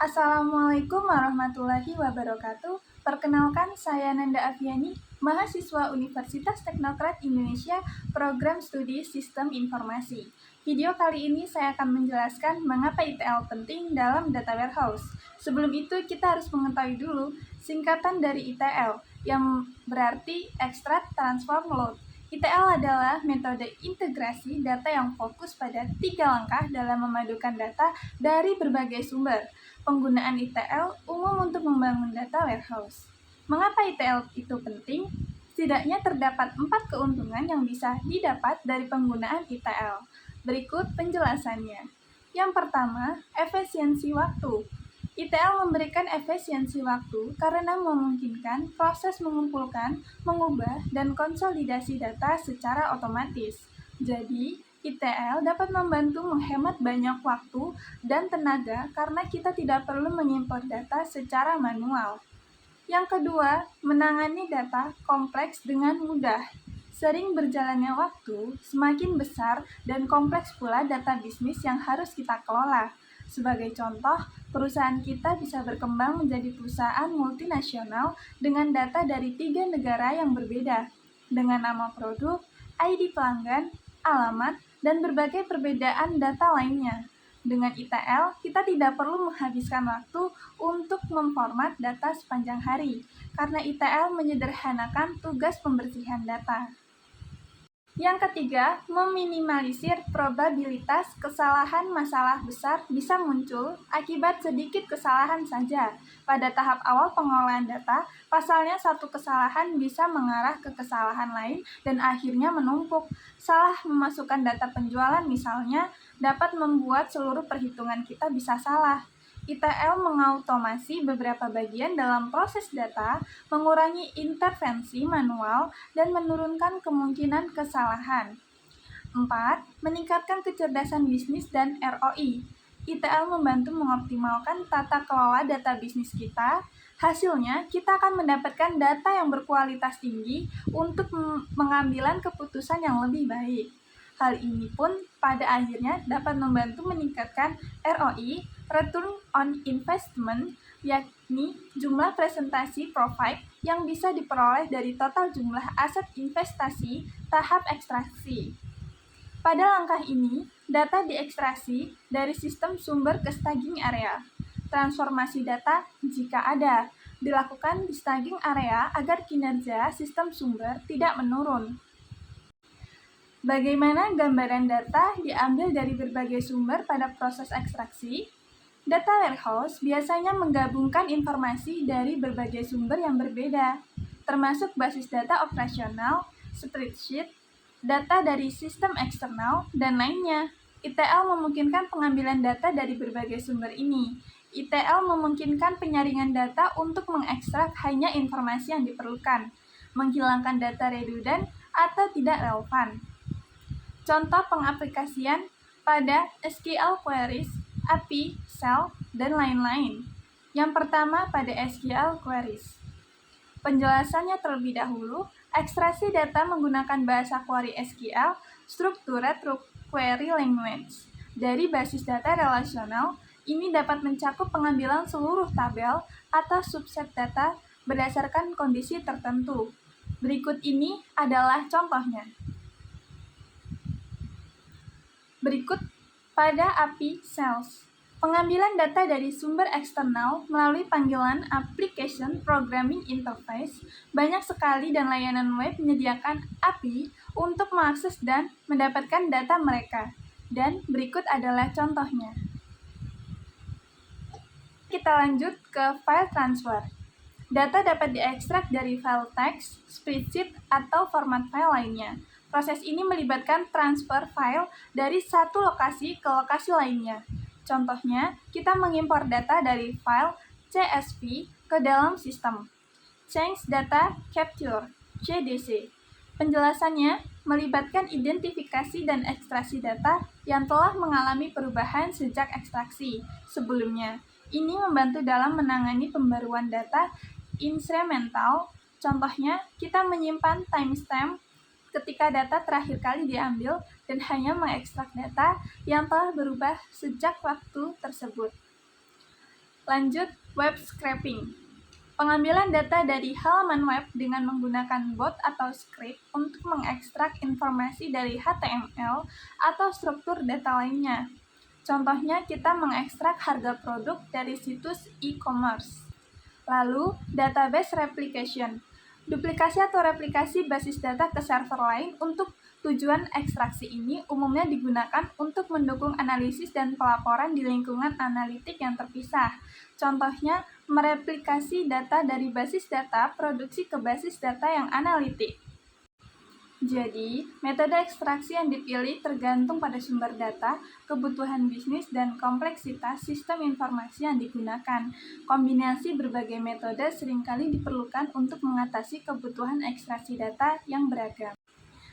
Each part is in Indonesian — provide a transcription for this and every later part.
Assalamualaikum warahmatullahi wabarakatuh. Perkenalkan, saya Nanda Afiani, mahasiswa Universitas Teknokrat Indonesia, Program Studi Sistem Informasi. Video kali ini saya akan menjelaskan mengapa ETL penting dalam data warehouse. Sebelum itu, kita harus mengetahui dulu singkatan dari ETL, yang berarti Extract, Transform, Load. ETL adalah metode integrasi data yang fokus pada 3 langkah dalam memadukan data dari berbagai sumber. Penggunaan ETL umum untuk membangun data warehouse. Mengapa ETL itu penting? Setidaknya terdapat 4 keuntungan yang bisa didapat dari penggunaan ETL. Berikut penjelasannya. Yang pertama, efisiensi waktu. ETL memberikan efisiensi waktu karena memungkinkan proses mengumpulkan, mengubah, dan konsolidasi data secara otomatis. Jadi, ETL dapat membantu menghemat banyak waktu dan tenaga karena kita tidak perlu mengimpor data secara manual. Yang kedua, menangani data kompleks dengan mudah. Sering berjalannya waktu, semakin besar dan kompleks pula data bisnis yang harus kita kelola. Sebagai contoh, perusahaan kita bisa berkembang menjadi perusahaan multinasional dengan data dari 3 negara yang berbeda, dengan nama produk, ID pelanggan, alamat, dan berbagai perbedaan data lainnya. Dengan ETL, kita tidak perlu menghabiskan waktu untuk memformat data sepanjang hari, karena ETL menyederhanakan tugas pembersihan data. Yang ketiga, meminimalisir probabilitas kesalahan. Masalah besar bisa muncul akibat sedikit kesalahan saja. Pada tahap awal pengolahan data, pasalnya satu kesalahan bisa mengarah ke kesalahan lain dan akhirnya menumpuk. Salah memasukkan data penjualan misalnya dapat membuat seluruh perhitungan kita bisa salah. ETL mengautomasi beberapa bagian dalam proses data, mengurangi intervensi manual, dan menurunkan kemungkinan kesalahan. 4. Meningkatkan kecerdasan bisnis dan ROI. ETL membantu mengoptimalkan tata kelola data bisnis kita. Hasilnya, kita akan mendapatkan data yang berkualitas tinggi untuk pengambilan keputusan yang lebih baik. Hal ini pun pada akhirnya dapat membantu meningkatkan ROI, Return on Investment, yakni jumlah presentasi profit yang bisa diperoleh dari total jumlah aset investasi tahap ekstraksi. Pada langkah ini, data diekstraksi dari sistem sumber ke staging area. Transformasi data, jika ada, dilakukan di staging area agar kinerja sistem sumber tidak menurun. Bagaimana gambaran data diambil dari berbagai sumber pada proses ekstraksi? Data warehouse biasanya menggabungkan informasi dari berbagai sumber yang berbeda, termasuk basis data operasional, spreadsheet, data dari sistem eksternal, dan lainnya. ETL memungkinkan pengambilan data dari berbagai sumber ini. ETL memungkinkan penyaringan data untuk mengekstrak hanya informasi yang diperlukan, menghilangkan data redundan atau tidak relevan. Contoh pengaplikasian pada SQL queries, API, Shell, dan lain-lain. Yang pertama pada SQL queries. Penjelasannya terlebih dahulu, ekstraksi data menggunakan bahasa query SQL, Structured Query Language. Dari basis data relasional, ini dapat mencakup pengambilan seluruh tabel atau subset data berdasarkan kondisi tertentu. Berikut ini adalah contohnya. Berikut pada API Cells. Pengambilan data dari sumber eksternal melalui panggilan Application Programming Interface. Banyak sekali dan layanan web menyediakan API untuk mengakses dan mendapatkan data mereka. Dan berikut adalah contohnya. Kita lanjut ke file transfer. Data dapat diekstrak dari file teks, spreadsheet, atau format file lainnya. Proses ini melibatkan transfer file dari satu lokasi ke lokasi lainnya. Contohnya, kita mengimpor data dari file CSV ke dalam sistem. Change Data Capture, CDC. Penjelasannya melibatkan identifikasi dan ekstraksi data yang telah mengalami perubahan sejak ekstraksi sebelumnya. Ini membantu dalam menangani pembaruan data incremental. Contohnya, kita menyimpan timestamp ketika data terakhir kali diambil dan hanya mengekstrak data yang telah berubah sejak waktu tersebut. Lanjut, web scraping. Pengambilan data dari halaman web dengan menggunakan bot atau script untuk mengekstrak informasi dari HTML atau struktur data lainnya. Contohnya, kita mengekstrak harga produk dari situs e-commerce. Lalu, database replication. Duplikasi atau replikasi basis data ke server lain untuk tujuan ekstraksi ini umumnya digunakan untuk mendukung analisis dan pelaporan di lingkungan analitik yang terpisah. Contohnya, mereplikasi data dari basis data produksi ke basis data yang analitik. Jadi, metode ekstraksi yang dipilih tergantung pada sumber data, kebutuhan bisnis, dan kompleksitas sistem informasi yang digunakan. Kombinasi berbagai metode seringkali diperlukan untuk mengatasi kebutuhan ekstraksi data yang beragam.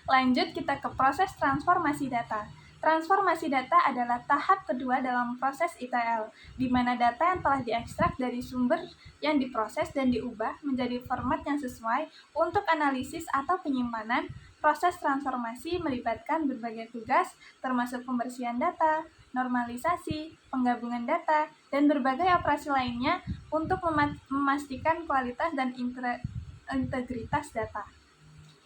Lanjut, kita ke proses transformasi data. Transformasi data adalah tahap kedua dalam proses ETL, di mana data yang telah diekstrak dari sumber yang diproses dan diubah menjadi format yang sesuai untuk analisis atau penyimpanan. Proses transformasi melibatkan berbagai tugas, termasuk pembersihan data, normalisasi, penggabungan data, dan berbagai operasi lainnya untuk memastikan kualitas dan integritas data.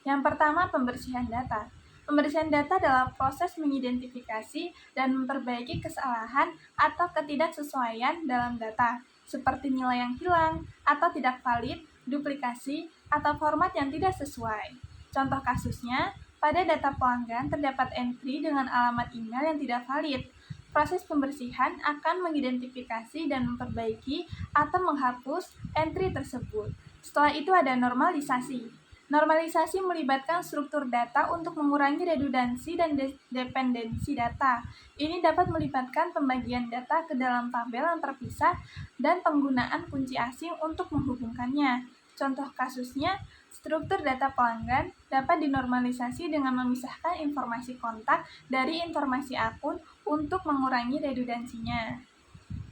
Yang pertama, pembersihan data. Pembersihan data adalah proses mengidentifikasi dan memperbaiki kesalahan atau ketidaksesuaian dalam data, seperti nilai yang hilang atau tidak valid, duplikasi, atau format yang tidak sesuai. Contoh kasusnya, pada data pelanggan terdapat entry dengan alamat email yang tidak valid. Proses pembersihan akan mengidentifikasi dan memperbaiki atau menghapus entry tersebut. Setelah itu ada normalisasi. Normalisasi melibatkan struktur data untuk mengurangi redundansi dan dependensi data. Ini dapat melibatkan pembagian data ke dalam tabel yang terpisah dan penggunaan kunci asing untuk menghubungkannya. Contoh kasusnya, struktur data pelanggan dapat dinormalisasi dengan memisahkan informasi kontak dari informasi akun untuk mengurangi redundansinya.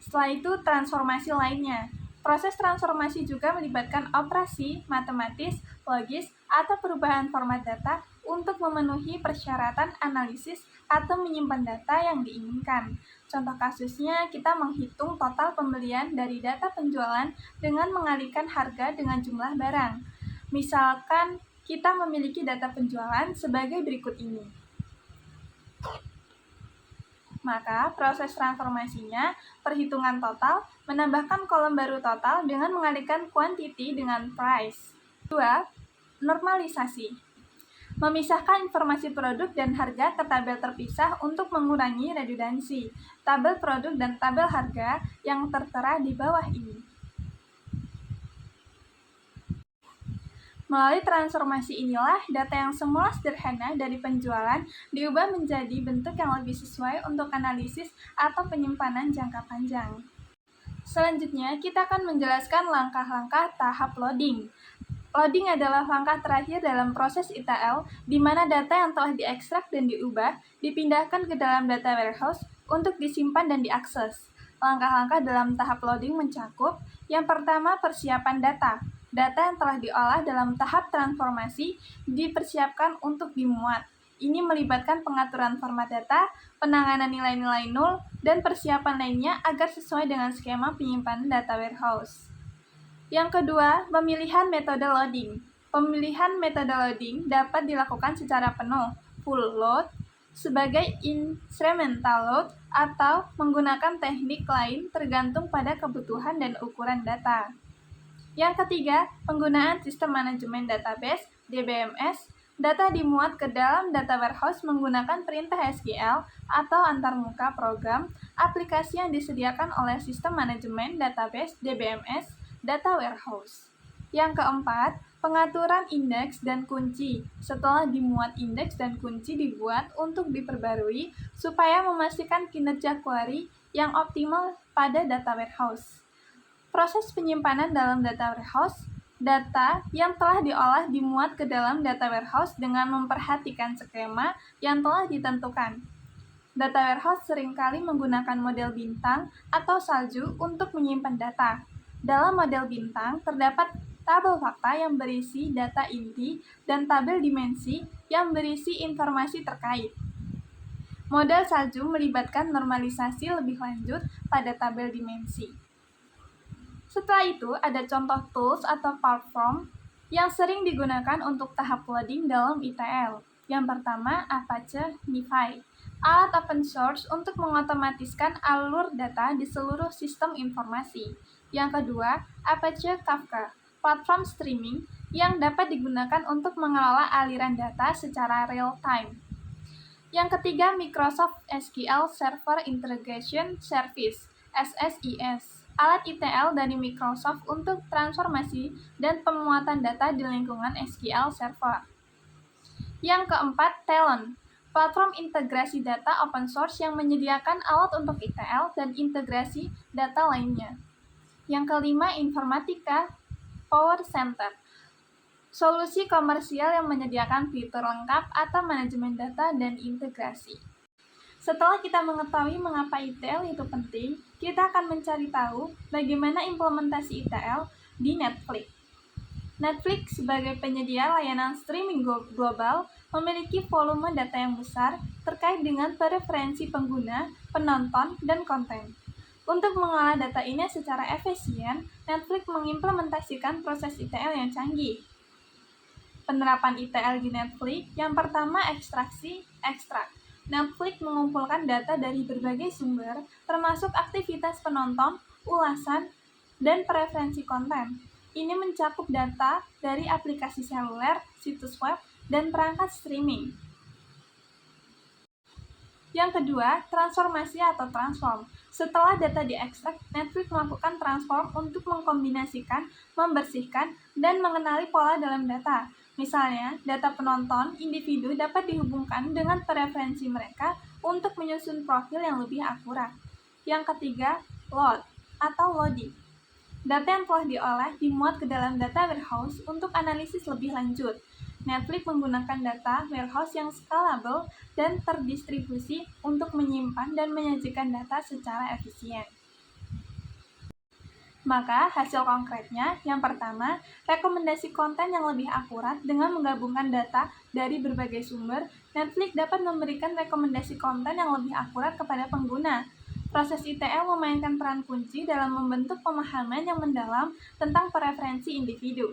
Setelah itu, transformasi lainnya. Proses transformasi juga melibatkan operasi matematis, logis, atau perubahan format data untuk memenuhi persyaratan analisis atau menyimpan data yang diinginkan. Contoh kasusnya, kita menghitung total pembelian dari data penjualan dengan mengalihkan harga dengan jumlah barang. Misalkan, kita memiliki data penjualan sebagai berikut ini. Maka, proses transformasinya, perhitungan total, menambahkan kolom baru total dengan mengalihkan quantity dengan price. 2. Normalisasi. Memisahkan informasi produk dan harga ke tabel terpisah untuk mengurangi redundansi. Tabel produk dan tabel harga yang tertera di bawah ini. Melalui transformasi inilah, data yang semula sederhana dari penjualan diubah menjadi bentuk yang lebih sesuai untuk analisis atau penyimpanan jangka panjang. Selanjutnya, kita akan menjelaskan langkah-langkah tahap loading. Loading adalah langkah terakhir dalam proses ETL, di mana data yang telah diekstrak dan diubah dipindahkan ke dalam data warehouse untuk disimpan dan diakses. Langkah-langkah dalam tahap loading mencakup, yang pertama, persiapan data. Data yang telah diolah dalam tahap transformasi dipersiapkan untuk dimuat. Ini melibatkan pengaturan format data, penanganan nilai-nilai nol, dan persiapan lainnya agar sesuai dengan skema penyimpanan data warehouse. Yang kedua, pemilihan metode loading. Pemilihan metode loading dapat dilakukan secara penuh, full load, sebagai incremental load, atau menggunakan teknik lain tergantung pada kebutuhan dan ukuran data. Yang ketiga, penggunaan sistem manajemen database (DBMS). Data dimuat ke dalam data warehouse menggunakan perintah SQL atau antarmuka program aplikasi yang disediakan oleh sistem manajemen database (DBMS) data warehouse. Yang keempat, pengaturan indeks dan kunci. Setelah dimuat, indeks dan kunci dibuat untuk diperbarui supaya memastikan kinerja query yang optimal pada data warehouse. Proses penyimpanan dalam data warehouse. Data yang telah diolah dimuat ke dalam data warehouse dengan memperhatikan skema yang telah ditentukan. Data warehouse seringkali menggunakan model bintang atau salju untuk menyimpan data. Dalam model bintang, terdapat tabel fakta yang berisi data inti dan tabel dimensi yang berisi informasi terkait. Model salju melibatkan normalisasi lebih lanjut pada tabel dimensi. Setelah itu, ada contoh tools atau platform yang sering digunakan untuk tahap loading dalam ETL. Yang pertama, Apache NiFi, alat open source untuk mengotomatiskan alur data di seluruh sistem informasi. Yang kedua, Apache Kafka, platform streaming yang dapat digunakan untuk mengelola aliran data secara real-time. Yang ketiga, Microsoft SQL Server Integration Service, SSIS, alat ETL dari Microsoft untuk transformasi dan pemuatan data di lingkungan SQL Server. Yang keempat, Talent, platform integrasi data open source yang menyediakan alat untuk ETL dan integrasi data lainnya. Yang kelima, Informatika Power Center, solusi komersial yang menyediakan fitur lengkap atau manajemen data dan integrasi. Setelah kita mengetahui mengapa ETL itu penting, kita akan mencari tahu bagaimana implementasi ETL di Netflix. Netflix sebagai penyedia layanan streaming global memiliki volume data yang besar terkait dengan preferensi pengguna, penonton, dan konten. Untuk mengolah data ini secara efisien, Netflix mengimplementasikan proses ETL yang canggih. Penerapan ETL di Netflix, yang pertama ekstraksi, ekstrak. Netflix mengumpulkan data dari berbagai sumber, termasuk aktivitas penonton, ulasan, dan preferensi konten. Ini mencakup data dari aplikasi seluler, situs web, dan perangkat streaming. Yang kedua, transformasi atau transform. Setelah data diekstrak, Netflix melakukan transform untuk mengkombinasikan, membersihkan, dan mengenali pola dalam data. Misalnya, data penonton individu dapat dihubungkan dengan preferensi mereka untuk menyusun profil yang lebih akurat. Yang ketiga, load atau loading. Data yang telah diolah dimuat ke dalam data warehouse untuk analisis lebih lanjut. Netflix menggunakan data warehouse yang scalable dan terdistribusi untuk menyimpan dan menyajikan data secara efisien. Maka, hasil konkretnya, yang pertama, rekomendasi konten yang lebih akurat dengan menggabungkan data dari berbagai sumber, Netflix dapat memberikan rekomendasi konten yang lebih akurat kepada pengguna. Proses ETL memainkan peran kunci dalam membentuk pemahaman yang mendalam tentang preferensi individu.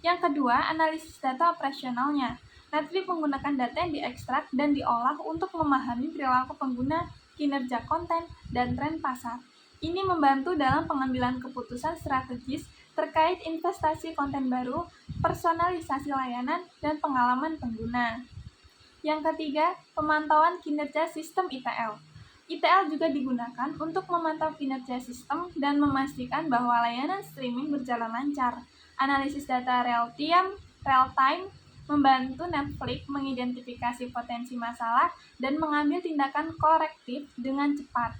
Yang kedua, analisis data operasionalnya. Netflix menggunakan data yang diekstrak dan diolah untuk memahami perilaku pengguna, kinerja konten, dan tren pasar. Ini membantu dalam pengambilan keputusan strategis terkait investasi konten baru, personalisasi layanan, dan pengalaman pengguna. Yang ketiga, pemantauan kinerja sistem ETL. ETL juga digunakan untuk memantau kinerja sistem dan memastikan bahwa layanan streaming berjalan lancar. Analisis data real-time membantu Netflix mengidentifikasi potensi masalah dan mengambil tindakan korektif dengan cepat.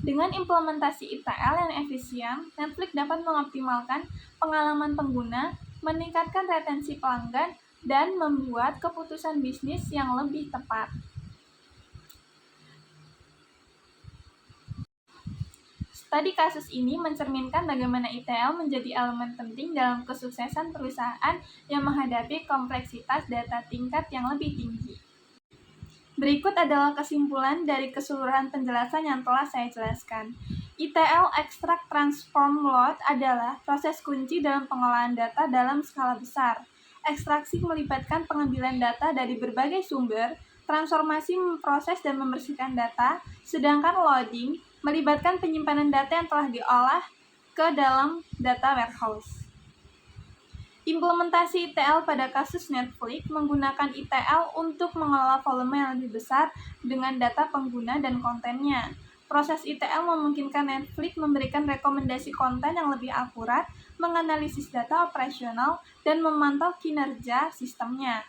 Dengan implementasi ETL yang efisien, Netflix dapat mengoptimalkan pengalaman pengguna, meningkatkan retensi pelanggan, dan membuat keputusan bisnis yang lebih tepat. Studi kasus ini mencerminkan bagaimana ETL menjadi elemen penting dalam kesuksesan perusahaan yang menghadapi kompleksitas data tingkat yang lebih tinggi. Berikut adalah kesimpulan dari keseluruhan penjelasan yang telah saya jelaskan. ETL Extract Transform Load adalah proses kunci dalam pengolahan data dalam skala besar. Ekstraksi melibatkan pengambilan data dari berbagai sumber, transformasi memproses dan membersihkan data, sedangkan loading melibatkan penyimpanan data yang telah diolah ke dalam data warehouse. Implementasi ETL pada kasus Netflix menggunakan ETL untuk mengelola volume yang lebih besar dengan data pengguna dan kontennya. Proses ETL memungkinkan Netflix memberikan rekomendasi konten yang lebih akurat, menganalisis data operasional, dan memantau kinerja sistemnya.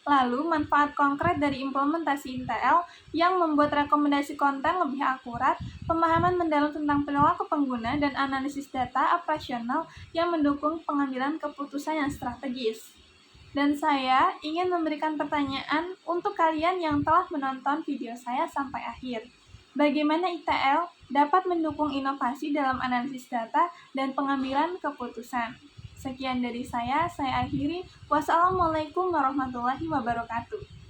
Lalu, manfaat konkret dari implementasi ETL yang membuat rekomendasi konten lebih akurat, pemahaman mendalam tentang perilaku pengguna, dan analisis data operasional yang mendukung pengambilan keputusan yang strategis. Dan saya ingin memberikan pertanyaan untuk kalian yang telah menonton video saya sampai akhir. Bagaimana ETL dapat mendukung inovasi dalam analisis data dan pengambilan keputusan? Sekian dari saya akhiri. Wassalamualaikum warahmatullahi wabarakatuh.